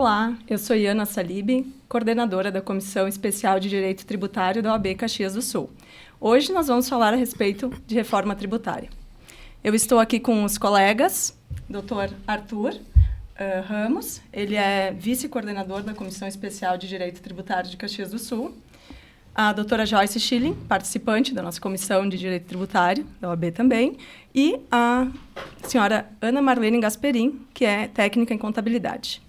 Olá, eu sou Iana Salib, coordenadora da Comissão Especial de Direito Tributário da OAB Caxias do Sul. Hoje nós vamos falar a respeito de reforma tributária. Eu estou aqui com os colegas, Dr. Arthur Ramos, ele é vice-coordenador da Comissão Especial de Direito Tributário de Caxias do Sul, a doutora Joyce Schilling, participante da nossa Comissão de Direito Tributário, da OAB também, e a senhora Ana Marlene Gasperin, que é técnica em contabilidade.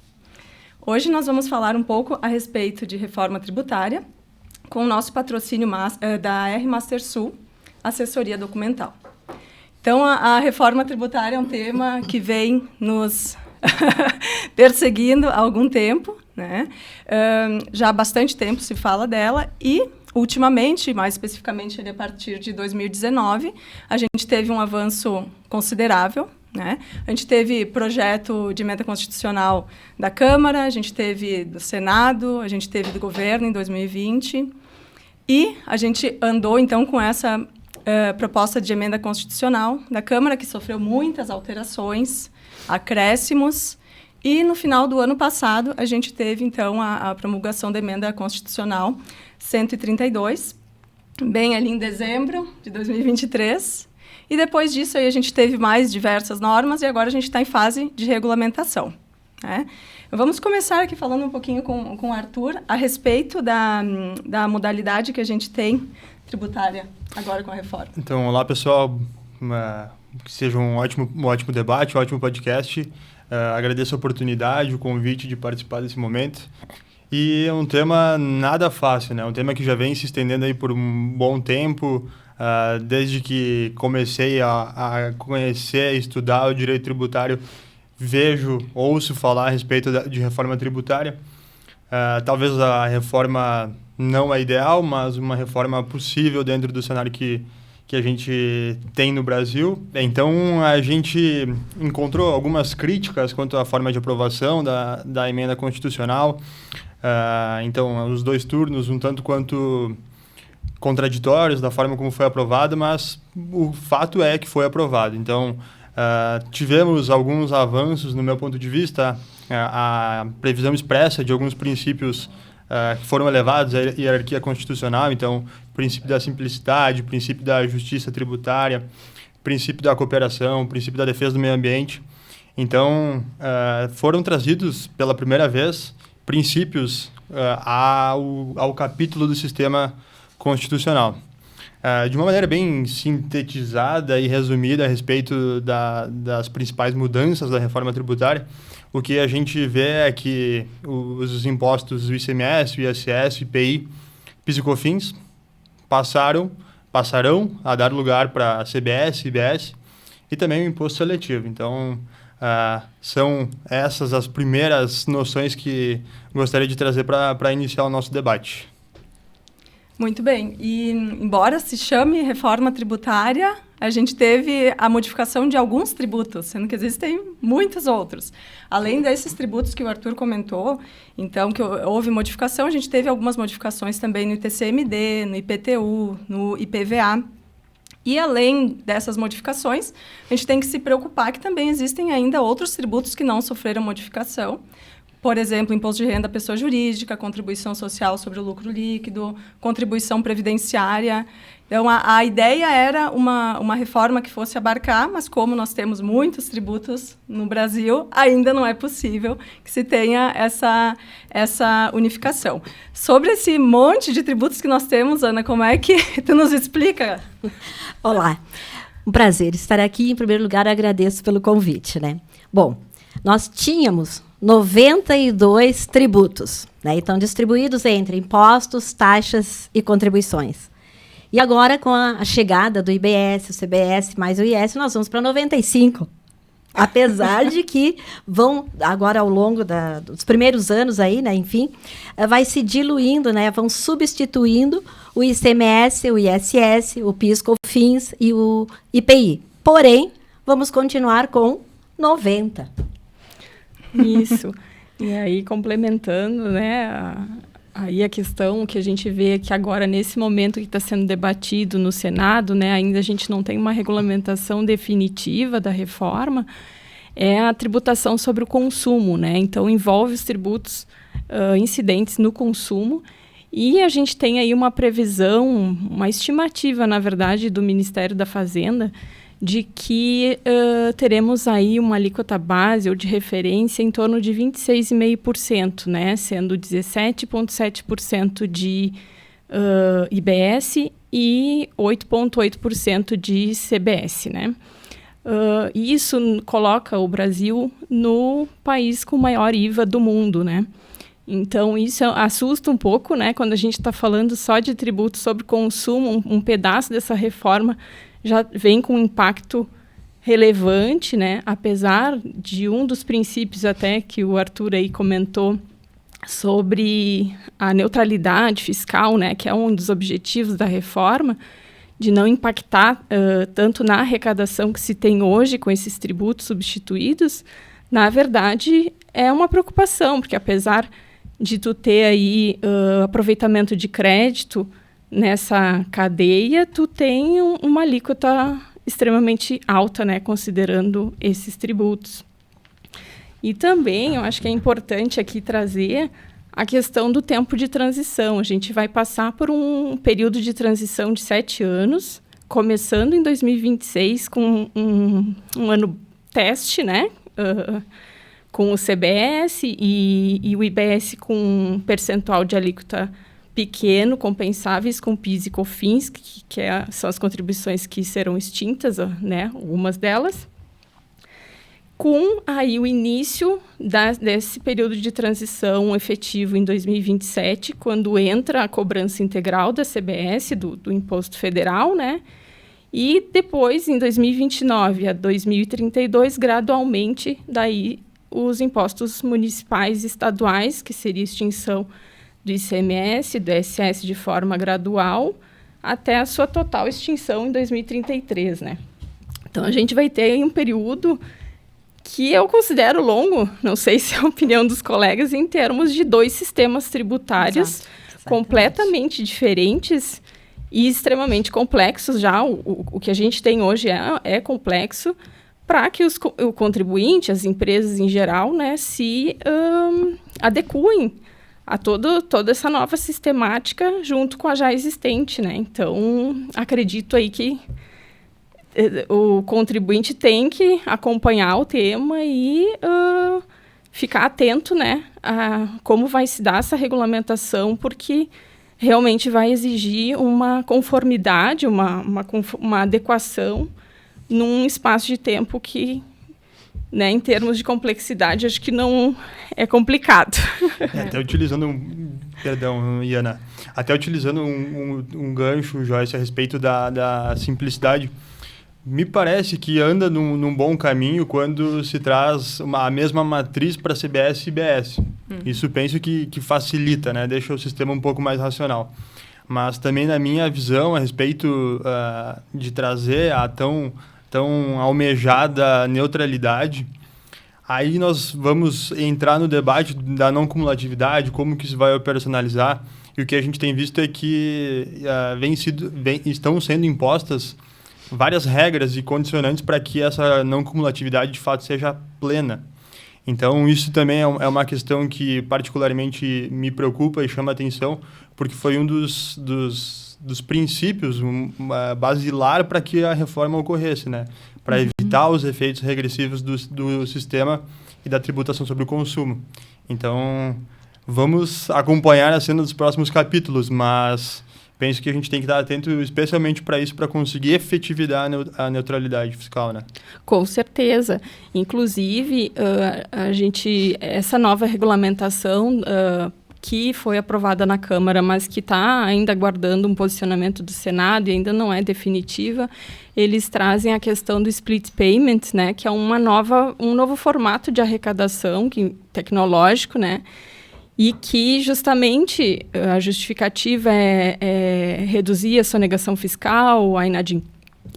Hoje nós vamos falar um pouco a respeito de reforma tributária, com o nosso patrocínio da R Master Sul, assessoria documental. Então, a reforma tributária é um tema que vem nos perseguindo há algum tempo, né? Já há bastante tempo se fala dela e, ultimamente, mais especificamente a partir de 2019, a gente teve um avanço considerável, né? A gente teve projeto de emenda constitucional da Câmara, a gente teve do Senado, a gente teve do governo em 2020 e a gente andou, então, com essa proposta de emenda constitucional da Câmara, que sofreu muitas alterações, acréscimos, e no final do ano passado a gente teve, então, a promulgação da emenda constitucional 132, bem ali em dezembro de 2023, e depois disso aí a gente teve mais diversas normas e agora a gente está em fase de regulamentação, né? Vamos começar aqui falando um pouquinho com o Arthur a respeito da modalidade que a gente tem tributária agora com a reforma. Então, olá pessoal, que seja um ótimo debate, um ótimo podcast. Agradeço a oportunidade, o convite de participar desse momento. E é um tema nada fácil, né? Um tema que já vem se estendendo aí por um bom tempo, desde que comecei a conhecer e estudar o direito tributário, ouço falar a respeito de reforma tributária. Talvez a reforma não é ideal, mas uma reforma possível dentro do cenário que a gente tem no Brasil. Então, a gente encontrou algumas críticas quanto à forma de aprovação da emenda constitucional. Então, os 2 turnos, um tanto quanto contraditórios da forma como foi aprovado, mas o fato é que foi aprovado. Então, tivemos alguns avanços, no meu ponto de vista, a previsão expressa de alguns princípios que foram elevados à hierarquia constitucional, então, princípio da simplicidade, princípio da justiça tributária, princípio da cooperação, princípio da defesa do meio ambiente. Então, foram trazidos pela primeira vez princípios ao capítulo do sistema constitucional. De uma maneira bem sintetizada e resumida a respeito das principais mudanças da reforma tributária, o que a gente vê é que os impostos do ICMS, o ISS, o IPI, PIS e COFINS passarão a dar lugar para a CBS, IBS e também o imposto seletivo. Então, são essas as primeiras noções que gostaria de trazer para iniciar o nosso debate. Muito bem. E, embora se chame reforma tributária, a gente teve a modificação de alguns tributos, sendo que existem muitos outros. Além desses tributos que o Arthur comentou, então, que houve modificação, a gente teve algumas modificações também no ITCMD, no IPTU, no IPVA. E, além dessas modificações, a gente tem que se preocupar que também existem ainda outros tributos que não sofreram modificação. Por exemplo, imposto de renda à pessoa jurídica, contribuição social sobre o lucro líquido, contribuição previdenciária. Então, a ideia era uma reforma que fosse abarcar, mas como nós temos muitos tributos no Brasil, ainda não é possível que se tenha essa unificação. Sobre esse monte de tributos que nós temos, Ana, como é que tu nos explica? Olá, um prazer estar aqui. Em primeiro lugar, agradeço pelo convite, né? Bom, nós tínhamos 92 tributos, né? Então, distribuídos entre impostos, taxas e contribuições. E agora, com a chegada do IBS, o CBS, mais o IS, nós vamos para 95. Apesar de que vão, agora ao longo dos primeiros anos aí, né, enfim, vai se diluindo, né, vão substituindo o ICMS, o ISS, o PIS, COFINS e o IPI. Porém, vamos continuar com 90. Isso. E aí, complementando, né, aí a questão que a gente vê que agora, nesse momento que está sendo debatido no Senado, né, ainda a gente não tem uma regulamentação definitiva da reforma, é a tributação sobre o consumo, né? Então, envolve os tributos incidentes no consumo. E a gente tem aí uma previsão, uma estimativa, na verdade, do Ministério da Fazenda, de que teremos aí uma alíquota base ou de referência em torno de 26,5%, né? Sendo 17,7% de IBS e 8,8% de CBS, né? Isso coloca o Brasil no país com maior IVA do mundo, né? Então, isso assusta um pouco, né? Quando a gente está falando só de tributo sobre consumo, um pedaço dessa reforma já vem com um impacto relevante, né? Apesar de um dos princípios até que o Arthur aí comentou sobre a neutralidade fiscal, né? Que é um dos objetivos da reforma, de não impactar tanto na arrecadação que se tem hoje com esses tributos substituídos. Na verdade, é uma preocupação, porque apesar de tu ter aí aproveitamento de crédito nessa cadeia, tu tem uma alíquota extremamente alta, né, considerando esses tributos. E também, eu acho que é importante aqui trazer a questão do tempo de transição. A gente vai passar por um período de transição de 7 anos, começando em 2026 com um ano teste, né, com o CBS e o IBS com um percentual de alíquota pequeno, compensáveis com PIS e COFINS, que são as contribuições que serão extintas, né, algumas delas, com aí o início desse período de transição efetivo em 2027, quando entra a cobrança integral da CBS, do Imposto Federal, né, e depois, em 2029 a 2032, gradualmente, daí os impostos municipais e estaduais, que seria a extinção do ICMS, do ISS de forma gradual, até a sua total extinção em 2033, né? Então, a gente vai ter um período que eu considero longo, não sei se é a opinião dos colegas, em termos de 2 sistemas tributários completamente diferentes e extremamente complexos. Já o que a gente tem hoje é complexo, para que o contribuinte, as empresas em geral, né, se adequem a toda essa nova sistemática junto com a já existente, né? Então, acredito aí que o contribuinte tem que acompanhar o tema e ficar atento, né, a como vai se dar essa regulamentação, porque realmente vai exigir uma conformidade, uma adequação num espaço de tempo que, né, em termos de complexidade, acho que não é complicado. Até utilizando perdão, Iana, até utilizando um gancho, Joyce, a respeito da simplicidade, me parece que anda num bom caminho quando se traz a mesma matriz para CBS e IBS. Isso penso que facilita, né, deixa o sistema um pouco mais racional. Mas também, na minha visão, a respeito de trazer a tão almejada neutralidade, aí nós vamos entrar no debate da não cumulatividade, como que isso vai operacionalizar, e o que a gente tem visto é que estão sendo impostas várias regras e condicionantes para que essa não cumulatividade de fato seja plena. Então, isso também é uma questão que particularmente me preocupa e chama a atenção, porque foi um dos princípios basilar para que a reforma ocorresse, né? Para evitar os efeitos regressivos do sistema e da tributação sobre o consumo. Então, vamos acompanhar a cena dos próximos capítulos, mas penso que a gente tem que estar atento especialmente para isso, para conseguir efetividade a neutralidade fiscal, né? Com certeza. Inclusive, essa nova regulamentação que foi aprovada na Câmara, mas que está ainda aguardando um posicionamento do Senado e ainda não é definitiva, eles trazem a questão do split payment, né, que é um novo formato de arrecadação tecnológico, né, e que justamente a justificativa é reduzir a sonegação fiscal, a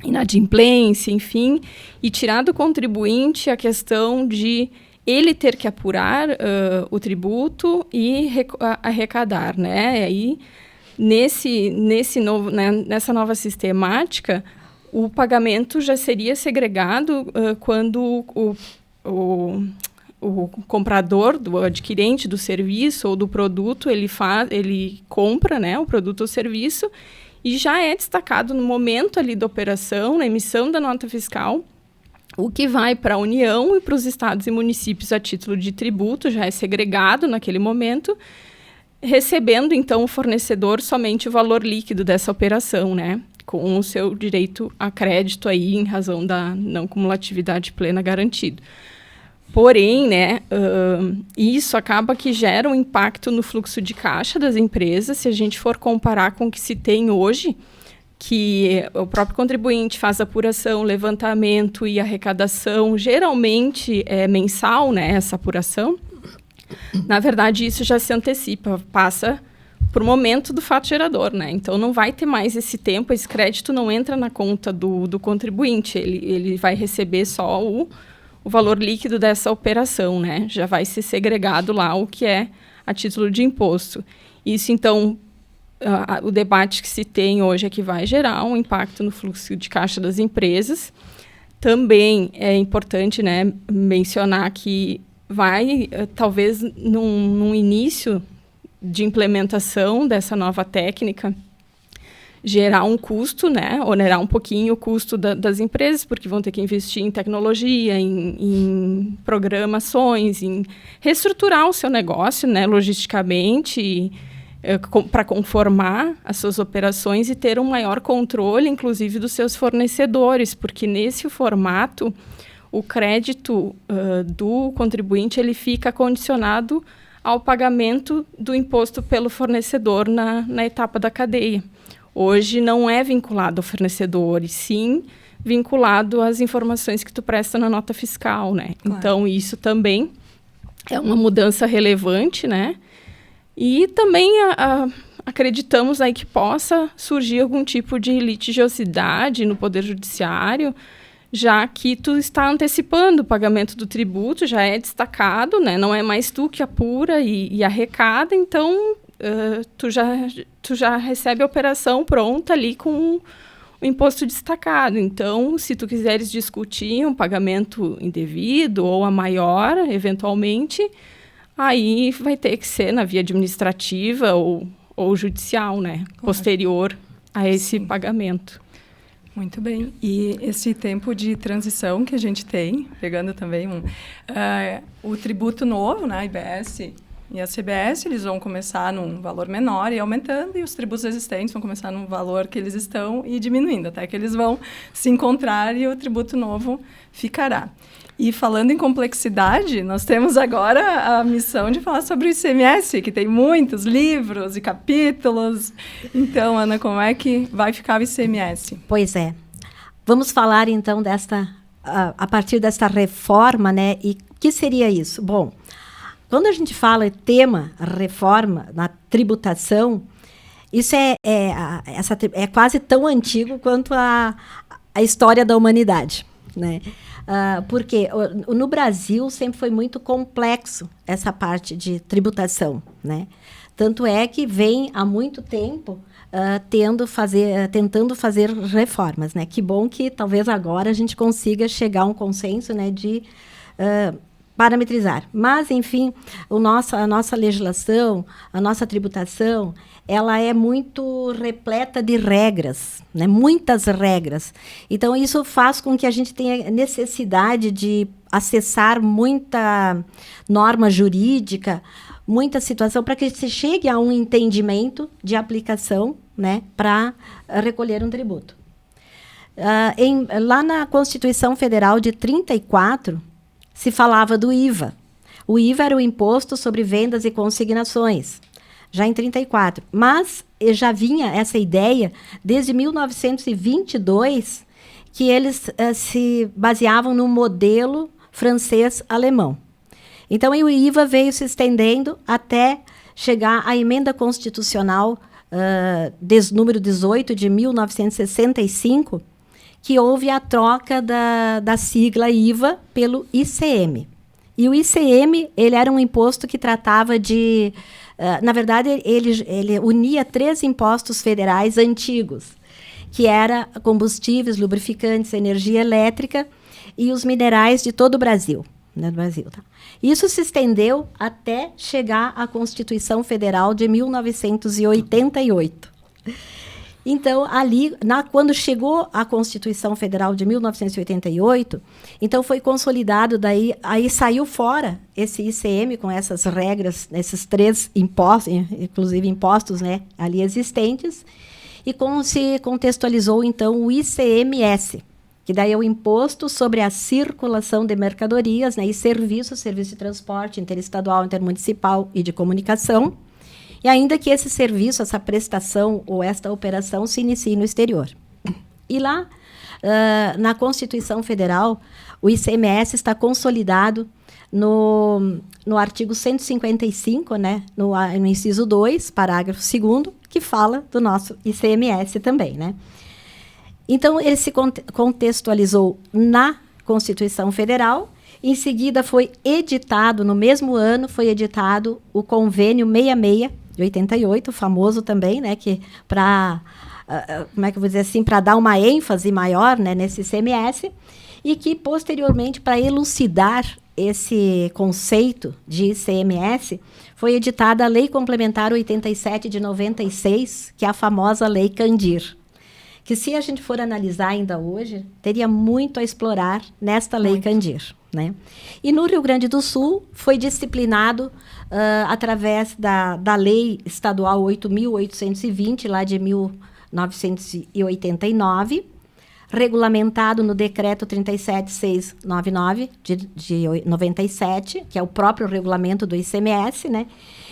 inadimplência, enfim, e tirar do contribuinte a questão de ele ter que apurar o tributo e arrecadar, né? E aí, nessa nova sistemática, o pagamento já seria segregado quando o comprador, do adquirente do serviço ou do produto, ele compra, né, o produto ou serviço e já é destacado no momento ali da operação, na emissão da nota fiscal, o que vai para a União e para os estados e municípios a título de tributo, já é segregado naquele momento, recebendo, então, o fornecedor somente o valor líquido dessa operação, né, com o seu direito a crédito aí em razão da não cumulatividade plena garantido. Porém, né, isso acaba que gera um impacto no fluxo de caixa das empresas, se a gente for comparar com o que se tem hoje, que o próprio contribuinte faz apuração, levantamento e arrecadação, geralmente é mensal, né, essa apuração. Na verdade, isso já se antecipa, passa por momento do fato gerador, né? Então, não vai ter mais esse tempo, esse crédito não entra na conta do contribuinte, ele vai receber só o valor líquido dessa operação, né? Já vai ser segregado lá o que é a título de imposto. Isso, então, o debate que se tem hoje é que vai gerar um impacto no fluxo de caixa das empresas. Também é importante, né, mencionar que vai, talvez, num início de implementação dessa nova técnica, gerar um custo, né, onerar um pouquinho o custo das empresas, porque vão ter que investir em tecnologia, em programações, em reestruturar o seu negócio, né, logisticamente, para conformar as suas operações e ter um maior controle, inclusive, dos seus fornecedores, porque nesse formato, o crédito do contribuinte ele fica condicionado ao pagamento do imposto pelo fornecedor na etapa da cadeia. Hoje não é vinculado ao fornecedor, e sim vinculado às informações que tu presta na nota fiscal, né? Claro. Então, isso também é uma mudança relevante, né? E também acreditamos aí que possa surgir algum tipo de litigiosidade no Poder Judiciário, já que tu está antecipando o pagamento do tributo, já é destacado, né? Não é mais tu que apura e arrecada, então tu já recebe a operação pronta ali com o imposto destacado. Então, se tu quiseres discutir um pagamento indevido ou a maior, eventualmente, aí vai ter que ser na via administrativa ou judicial, né? Claro. Posterior a esse pagamento. Muito bem. E esse tempo de transição que a gente tem, pegando também o tributo novo, né, IBS e a CBS, eles vão começar num valor menor e aumentando, e os tributos existentes vão começar num valor que eles estão e diminuindo, até que eles vão se encontrar e o tributo novo ficará. E falando em complexidade, nós temos agora a missão de falar sobre o ICMS, que tem muitos livros e capítulos. Então, Ana, como é que vai ficar o ICMS? Pois é. Vamos falar, então, a partir desta reforma, né? E o que seria isso? Bom, quando a gente fala tema reforma na tributação, isso é quase tão antigo quanto a história da humanidade, né? Porque no Brasil sempre foi muito complexo essa parte de tributação, né? Tanto é que vem há muito tempo tentando fazer reformas, né? Que bom que talvez agora a gente consiga chegar a um consenso, né, de parametrizar. Mas, enfim, a nossa legislação, a nossa tributação, ela é muito repleta de regras, né? Muitas regras. Então, isso faz com que a gente tenha necessidade de acessar muita norma jurídica, muita situação, para que se chegue a um entendimento de aplicação, né, para recolher um tributo. Lá na Constituição Federal de 34, se falava do IVA. O IVA era o Imposto sobre Vendas e Consignações, já em 34. Mas já vinha essa ideia desde 1922, que eles se baseavam no modelo francês-alemão. Então, o IVA veio se estendendo até chegar à Emenda Constitucional número 18, de 1965, que houve a troca da sigla IVA pelo ICM. E o ICM, ele era um imposto que tratava de... na verdade, ele unia 3 impostos federais antigos, que era combustíveis, lubrificantes, energia elétrica e os minerais de todo o Brasil, né, do Brasil. Tá? Isso se estendeu até chegar à Constituição Federal de 1988. Então, ali, quando chegou a Constituição Federal de 1988, então foi consolidado, aí saiu fora esse ICM com essas regras, esses 3 impostos, inclusive impostos, né, ali existentes, e se contextualizou, então, o ICMS, que daí é o Imposto sobre a Circulação de Mercadorias, né, e serviço de transporte interestadual, intermunicipal e de comunicação, e ainda que esse serviço, essa prestação ou esta operação se inicie no exterior. E lá, na Constituição Federal, o ICMS está consolidado no artigo 155, né, no inciso 2, parágrafo 2º, que fala do nosso ICMS também, né? Então, ele se contextualizou na Constituição Federal. Em seguida, foi editado, no mesmo ano, foi editado o Convênio 66 de 88, famoso também, né, que como é que eu vou dizer assim, para dar uma ênfase maior, né, nesse ICMS, e que, posteriormente, para elucidar esse conceito de ICMS, foi editada a Lei Complementar 87 de 96, que é a famosa Lei Candir, que, se a gente for analisar ainda hoje, teria muito a explorar nesta Lei Candir. Né? E no Rio Grande do Sul foi disciplinado através da Lei Estadual 8.820, lá de 1989, regulamentado no Decreto 37.699, de 97, que é o próprio regulamento do ICMS, né?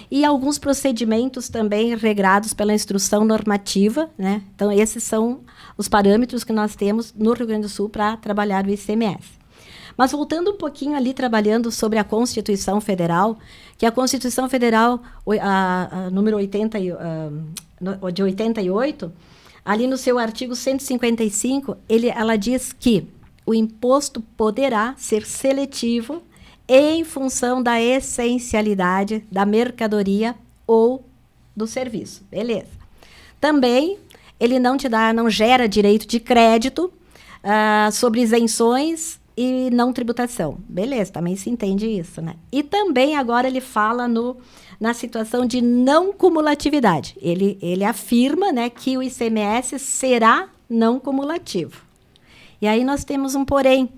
E alguns procedimentos também regrados pela instrução normativa, né? Então, esses são os parâmetros que nós temos no Rio Grande do Sul para trabalhar o ICMS. Mas voltando um pouquinho ali, trabalhando sobre a Constituição Federal, que a Constituição Federal, a número 80, de 88, ali no seu artigo 155, ela diz que o imposto poderá ser seletivo em função da essencialidade da mercadoria ou do serviço. Beleza. Também, ele não gera direito de crédito sobre isenções e não tributação. Beleza, também se entende isso, né? E também agora ele fala na situação de não cumulatividade. Ele afirma, né, que o ICMS será não cumulativo. E aí nós temos um porém.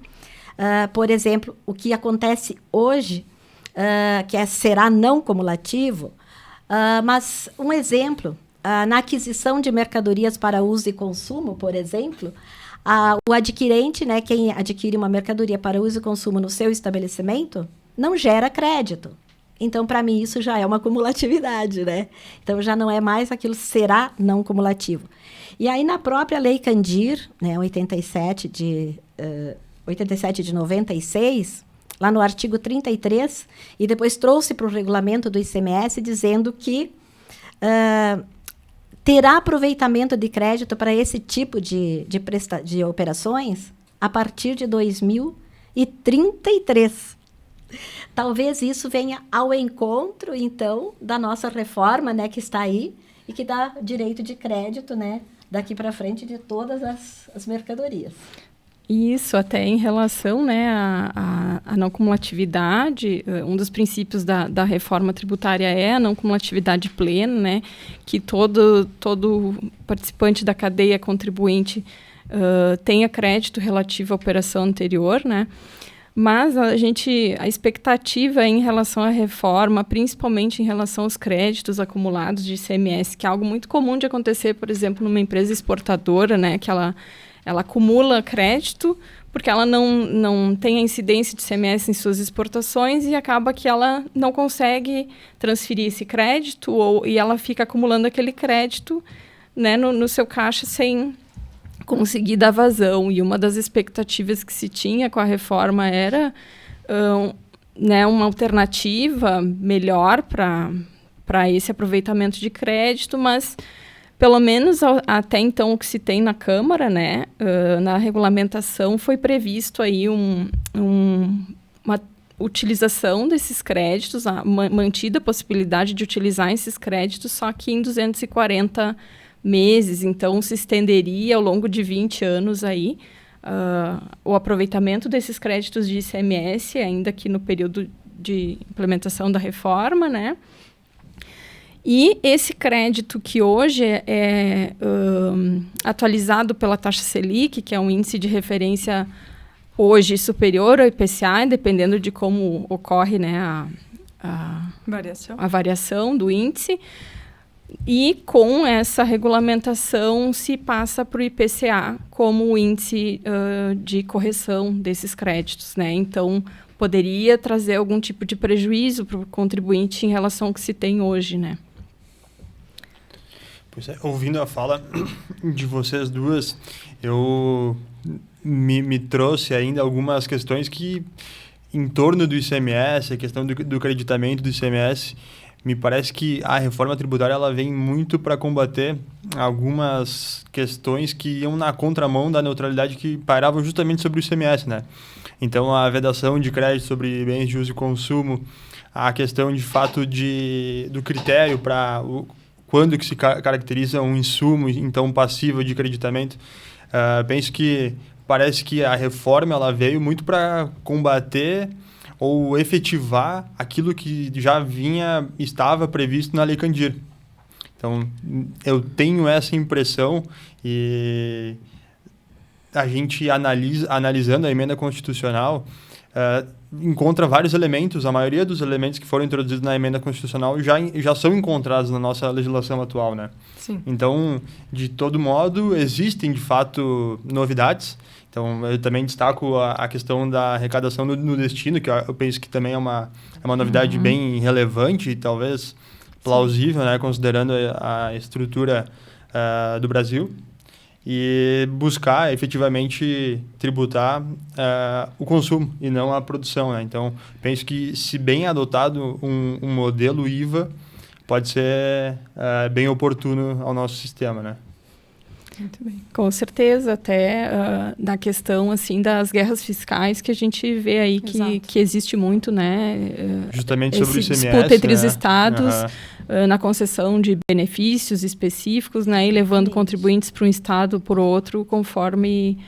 Por exemplo, o que acontece hoje, que será não cumulativo, mas um exemplo, na aquisição de mercadorias para uso e consumo, por exemplo, o adquirente, né, quem adquire uma mercadoria para uso e consumo no seu estabelecimento, não gera crédito. Então, para mim, isso já é uma cumulatividade, né? Então, já não é mais aquilo, será não cumulativo. E aí, na própria Lei Candir, né, 87 de 96, lá no artigo 33, e depois trouxe para o regulamento do ICMS, dizendo que terá aproveitamento de crédito para esse tipo de operações a partir de 2033. Talvez isso venha ao encontro, então, da nossa reforma, né, que está aí, e que dá direito de crédito, né, daqui para frente de todas as mercadorias. Isso, até em relação, né, à não cumulatividade, um dos princípios da reforma tributária é a não cumulatividade plena, né, que todo participante da cadeia contribuinte tenha crédito relativo à operação anterior, né, mas a expectativa em relação à reforma, principalmente em relação aos créditos acumulados de ICMS, que é algo muito comum de acontecer, por exemplo, numa empresa exportadora, né, que ela acumula crédito porque ela não tem a incidência de ICMS em suas exportações e acaba que ela não consegue transferir esse crédito e ela fica acumulando aquele crédito, né, no seu caixa sem conseguir dar vazão. E uma das expectativas que se tinha com a reforma era né, uma alternativa melhor para esse aproveitamento de crédito, mas pelo menos até então o que se tem na Câmara, né, na regulamentação foi previsto aí uma utilização desses créditos, mantida a possibilidade de utilizar esses créditos, só que em 240 meses, então se estenderia ao longo de 20 anos aí o aproveitamento desses créditos de ICMS, ainda que no período de implementação da reforma, né? E esse crédito que hoje é atualizado pela taxa Selic, que é um índice de referência hoje superior ao IPCA, dependendo de como ocorre, né, a variação do índice, e com essa regulamentação se passa para o IPCA como o índice de correção desses créditos, né? Então, poderia trazer algum tipo de prejuízo para o contribuinte em relação ao que se tem hoje, né? Pois é, ouvindo a fala de vocês duas, eu me trouxe ainda algumas questões que, em torno do ICMS, a questão do creditamento do ICMS, me parece que a reforma tributária ela vem muito para combater algumas questões que iam na contramão da neutralidade que pairavam justamente sobre o ICMS, né? Então, a vedação de crédito sobre bens de uso e consumo, a questão de fato do critério para quando que se caracteriza um insumo, então passivo de creditamento. Penso que parece que a reforma ela veio muito para combater ou efetivar aquilo que já estava previsto na Lei Candir. Então, eu tenho essa impressão e a gente analisando a emenda constitucional, encontra vários elementos, a maioria dos elementos que foram introduzidos na emenda constitucional já são encontrados na nossa legislação atual, né? Sim. Então, de todo modo, existem, de fato, novidades. Então, eu também destaco a questão da arrecadação no destino, que eu penso que também é uma novidade bem relevante e talvez plausível, né, considerando a estrutura do Brasil. E buscar, efetivamente, tributar o consumo e não a produção, né? Então, penso que, se bem adotado um modelo IVA, pode ser bem oportuno ao nosso sistema, né? Muito bem. Com certeza, até da questão assim, das guerras fiscais que a gente vê aí que existe muito, né? Justamente sobre o ICMS, disputa entre os né? estados na concessão de benefícios específicos, né? E levando contribuintes para um estado por outro, conforme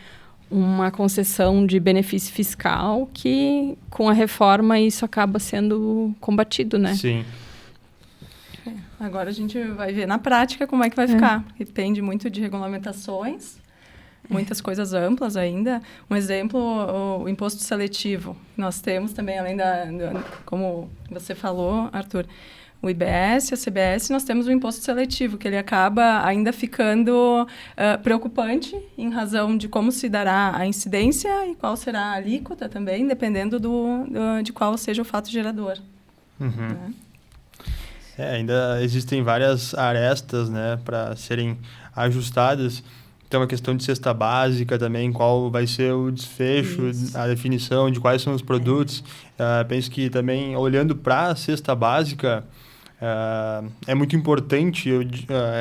uma concessão de benefício fiscal que, com a reforma, isso acaba sendo combatido, né? Sim. Agora a gente vai ver na prática como é que vai ficar. Depende muito de regulamentações, muitas coisas amplas ainda. Um exemplo, o imposto seletivo. Nós temos também, além como você falou, Arthur, o IBS, a CBS, nós temos o imposto seletivo, que ele acaba ainda ficando preocupante em razão de como se dará a incidência e qual será a alíquota também, dependendo de qual seja o fato gerador. Uhum. Né? Ainda existem várias arestas, né, para serem ajustadas. Então, a questão de cesta básica também, qual vai ser o desfecho, a definição de quais são os produtos. Penso que também, olhando para a cesta básica, é muito importante,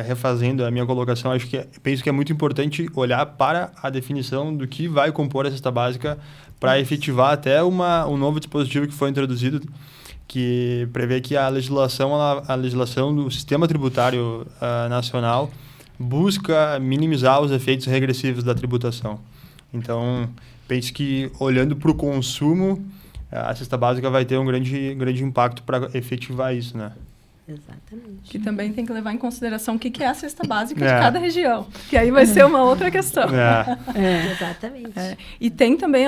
refazendo a minha colocação, penso que é muito importante olhar para a definição do que vai compor a cesta básica para efetivar até um novo dispositivo que foi introduzido, que prevê que a legislação do sistema tributário nacional busca minimizar os efeitos regressivos da tributação. Então, penso que, olhando para o consumo, a cesta básica vai ter um grande impacto para efetivar isso, né? Exatamente. Que também tem que levar em consideração o que é a cesta básica de cada região, que aí vai ser uma outra questão. Exatamente. E tem também,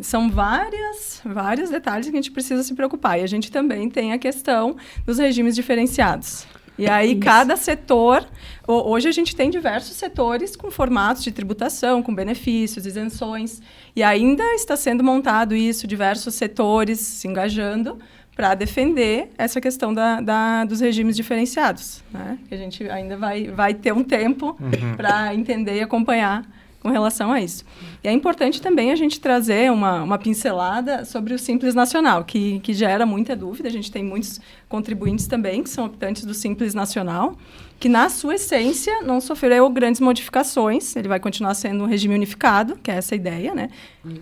são vários detalhes que a gente precisa se preocupar. E a gente também tem a questão dos regimes diferenciados. E aí, cada setor... Hoje a gente tem diversos setores com formatos de tributação, com benefícios, isenções. E ainda está sendo montado isso, diversos setores se engajando para defender essa questão dos regimes diferenciados, né? Que a gente ainda vai ter um tempo para entender e acompanhar com relação a isso. E é importante também a gente trazer uma pincelada sobre o Simples Nacional, que gera muita dúvida. A gente tem muitos contribuintes também que são optantes do Simples Nacional. que na sua essência não sofreu grandes modificações, ele vai continuar sendo um regime unificado, que é essa ideia, né?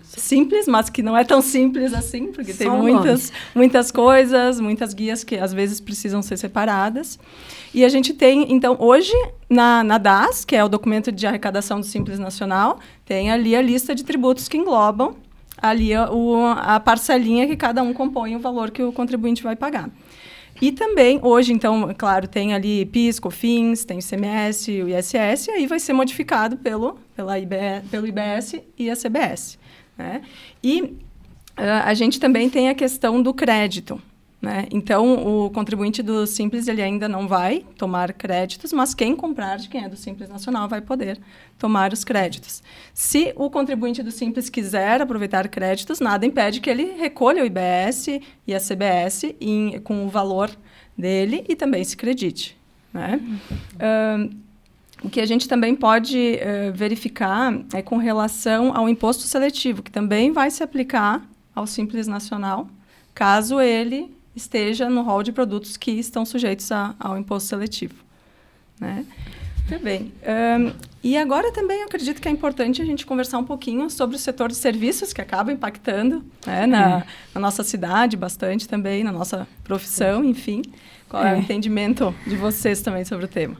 Simples, mas que não é tão simples assim, porque tem muitas coisas, muitas guias que às vezes precisam ser separadas. E a gente tem, então, hoje, na DAS, que é o documento de arrecadação do Simples Nacional, tem ali a lista de tributos que englobam ali a parcelinha que cada um compõe o valor que o contribuinte vai pagar. E também, hoje, então, claro, tem ali PIS, COFINS, tem o ICMS, o ISS, e aí vai ser modificado pelo IBS e a CBS. Né? E a gente também tem a questão do crédito. Né? Então, o contribuinte do Simples ele ainda não vai tomar créditos, mas quem comprar de quem é do Simples Nacional vai poder tomar os créditos. Se o contribuinte do Simples quiser aproveitar créditos, nada impede que ele recolha o IBS e a CBS com o valor dele e também se credite. Né? O que a gente também pode verificar é com relação ao imposto seletivo, que também vai se aplicar ao Simples Nacional, caso ele esteja no rol de produtos que estão sujeitos ao imposto seletivo. Né? Muito bem. E agora também eu acredito que é importante a gente conversar um pouquinho sobre o setor de serviços, que acaba impactando né, na nossa cidade bastante também, na nossa profissão, enfim. Qual é o entendimento de vocês também sobre o tema?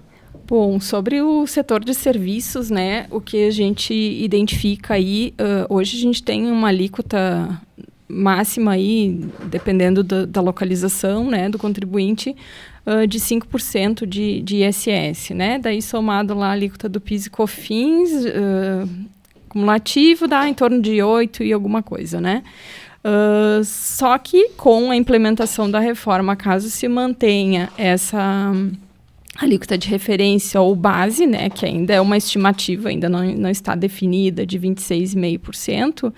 Bom, sobre o setor de serviços, né, o que a gente identifica aí, hoje a gente tem uma alíquota máxima aí, dependendo da localização, né, do contribuinte, de 5% de ISS, né? Daí somado lá a alíquota do PIS e COFINS, cumulativo dá em torno de 8 e alguma coisa, né? Só que com a implementação da reforma, caso se mantenha essa alíquota de referência ou base, né, que ainda é uma estimativa, ainda não está definida, de 26,5%,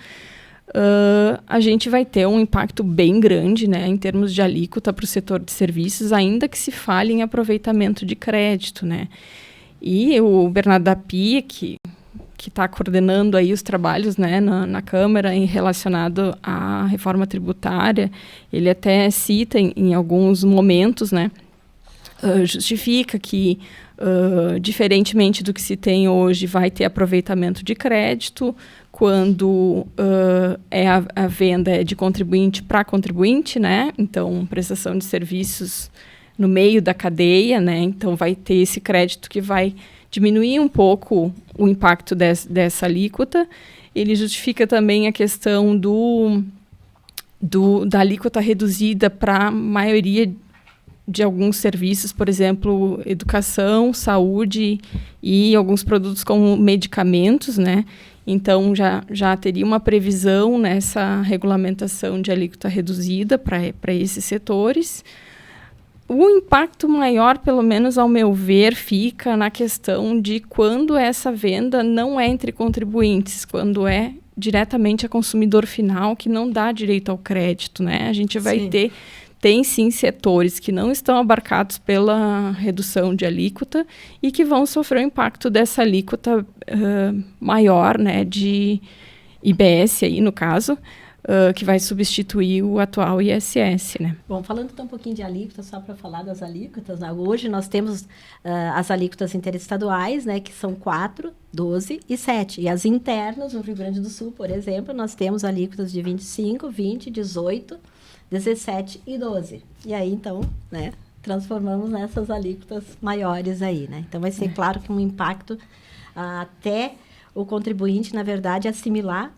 a gente vai ter um impacto bem grande, né, em termos de alíquota para o setor de serviços, ainda que se fale em aproveitamento de crédito, né. E o Bernardo da Pia, que está coordenando aí os trabalhos, né, na Câmara relacionado à reforma tributária, ele até cita em alguns momentos, né, justifica que, diferentemente do que se tem hoje, vai ter aproveitamento de crédito quando a venda é de contribuinte para contribuinte, né? Então, prestação de serviços no meio da cadeia, né? Então, vai ter esse crédito que vai diminuir um pouco o impacto dessa alíquota. Ele justifica também a questão da alíquota reduzida para a maioria de alguns serviços, por exemplo, educação, saúde e alguns produtos como medicamentos, né? Então, já teria uma previsão nessa regulamentação de alíquota reduzida para esses setores. O impacto maior, pelo menos ao meu ver, fica na questão de quando essa venda não é entre contribuintes, quando é diretamente a consumidor final, que não dá direito ao crédito, né? A gente vai tem sim setores que não estão abarcados pela redução de alíquota e que vão sofrer o impacto dessa alíquota maior, né, de IBS aí no caso, que vai substituir o atual ISS, né? Bom, falando então um pouquinho de alíquota, só para falar das alíquotas, né? Hoje nós temos as alíquotas interestaduais, né, que são 4, 12 e 7. E as internas, no Rio Grande do Sul, por exemplo, nós temos alíquotas de 25, 20, 18, 17 e 12. E aí, então, né, transformamos nessas alíquotas maiores aí, né? Então, vai ser claro que um impacto até o contribuinte, na verdade, assimilar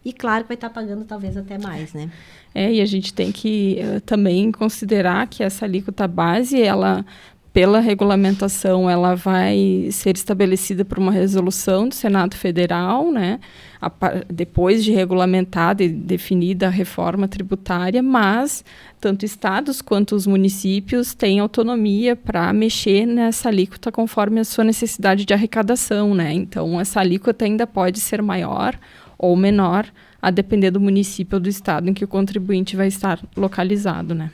e, claro, vai estar pagando talvez até mais, né? E a gente tem que também considerar que essa alíquota base, ela, pela regulamentação, ela vai ser estabelecida por uma resolução do Senado Federal, né? Depois de regulamentada e definida a reforma tributária, mas tanto estados quanto os municípios têm autonomia para mexer nessa alíquota conforme a sua necessidade de arrecadação, né? Então, essa alíquota ainda pode ser maior ou menor, a depender do município ou do estado em que o contribuinte vai estar localizado, né?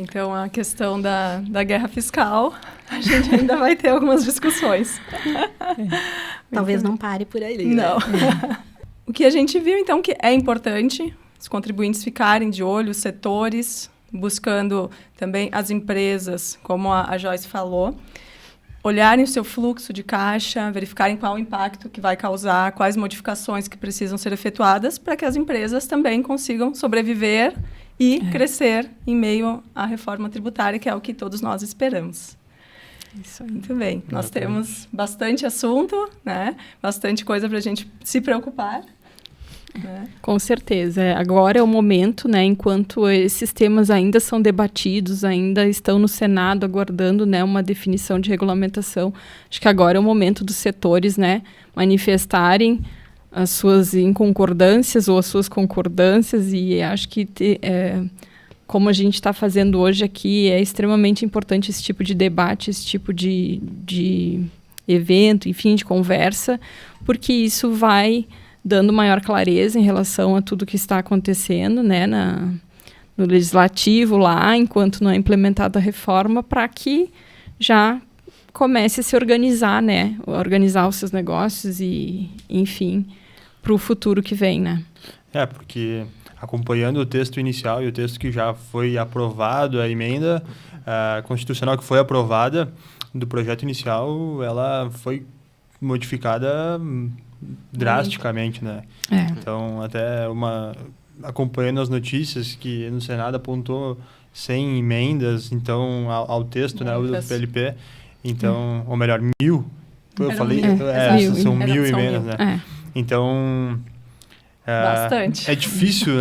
Então, a questão da guerra fiscal, a gente ainda vai ter algumas discussões. Talvez não pare por aí. Não. O que a gente viu, então, que é importante os contribuintes ficarem de olho, os setores, buscando também as empresas, como a Joyce falou, olharem o seu fluxo de caixa, verificarem qual o impacto que vai causar, quais modificações que precisam ser efetuadas para que as empresas também consigam sobreviver e crescer em meio à reforma tributária, que é o que todos nós esperamos. Isso aí. Muito bem. Nós temos bastante assunto, né? Bastante coisa para a gente se preocupar. Né? Com certeza. Agora é o momento, né, enquanto esses temas ainda são debatidos, ainda estão no Senado aguardando, né, uma definição de regulamentação. Acho que agora é o momento dos setores, né, manifestarem as suas inconcordâncias ou as suas concordâncias, e acho que como a gente está fazendo hoje aqui, é extremamente importante esse tipo de debate, esse tipo de evento, enfim, de conversa, porque isso vai dando maior clareza em relação a tudo que está acontecendo, né, no legislativo lá, enquanto não é implementada a reforma, para que já comece a se organizar, né, organizar os seus negócios e, enfim, para o futuro que vem, né. Porque acompanhando o texto inicial e o texto que já foi aprovado, a emenda constitucional que foi aprovada do projeto inicial, ela foi modificada drasticamente, né? Então, até acompanhando as notícias que no Senado apontou 100 emendas, então, ao texto, né, do PLP, então, ou melhor, 1.000, eu falei, são 1.000 emendas, né? Então, bastante. É difícil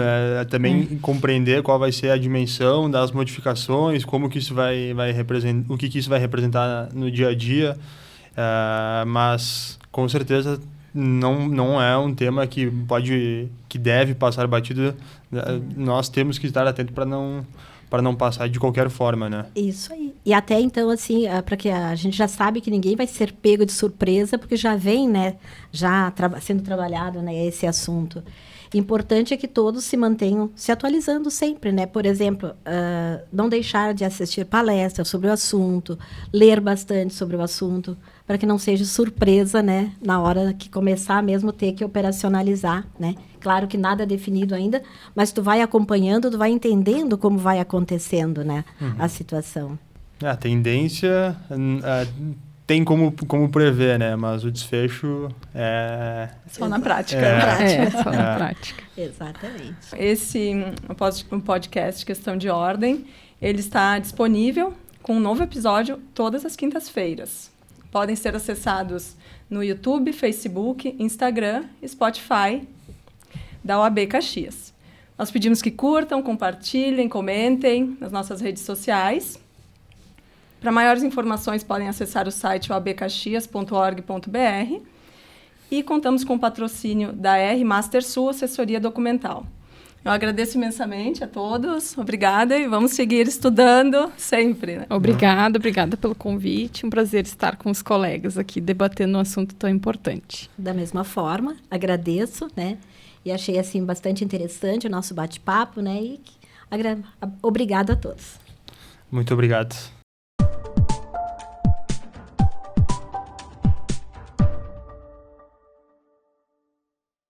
também compreender qual vai ser a dimensão das modificações, como que isso vai representar, o que isso vai representar no dia a dia, mas com certeza não é um tema que deve passar batido. Nós temos que estar atentos para não passar de qualquer forma, né? Isso aí. E até então, assim, para que a gente já sabe que ninguém vai ser pego de surpresa, porque já vem, né, sendo trabalhado, né, esse assunto. Importante é que todos se mantenham se atualizando sempre, né? Por exemplo, não deixar de assistir palestras sobre o assunto, ler bastante sobre o assunto, para que não seja surpresa, né? Na hora que começar mesmo ter que operacionalizar, né? Claro que nada é definido ainda, mas tu vai acompanhando, tu vai entendendo como vai acontecendo, né? A situação. A tendência tem como prever, né? Mas o desfecho é... Só na prática. Só na prática. Exatamente. Esse podcast Questão de Ordem, ele está disponível com um novo episódio todas as quintas-feiras. Podem ser acessados no YouTube, Facebook, Instagram e Spotify da OAB Caxias. Nós pedimos que curtam, compartilhem, comentem nas nossas redes sociais. Para maiores informações, podem acessar o site oabcaxias.org.br e contamos com o patrocínio da R Master Sul Assessoria Documental. Eu agradeço imensamente a todos, obrigada, e vamos seguir estudando sempre. Né? Obrigada pelo convite, um prazer estar com os colegas aqui debatendo um assunto tão importante. Da mesma forma, agradeço, né? E achei, assim, bastante interessante o nosso bate-papo, né? E obrigado a todos. Muito obrigado.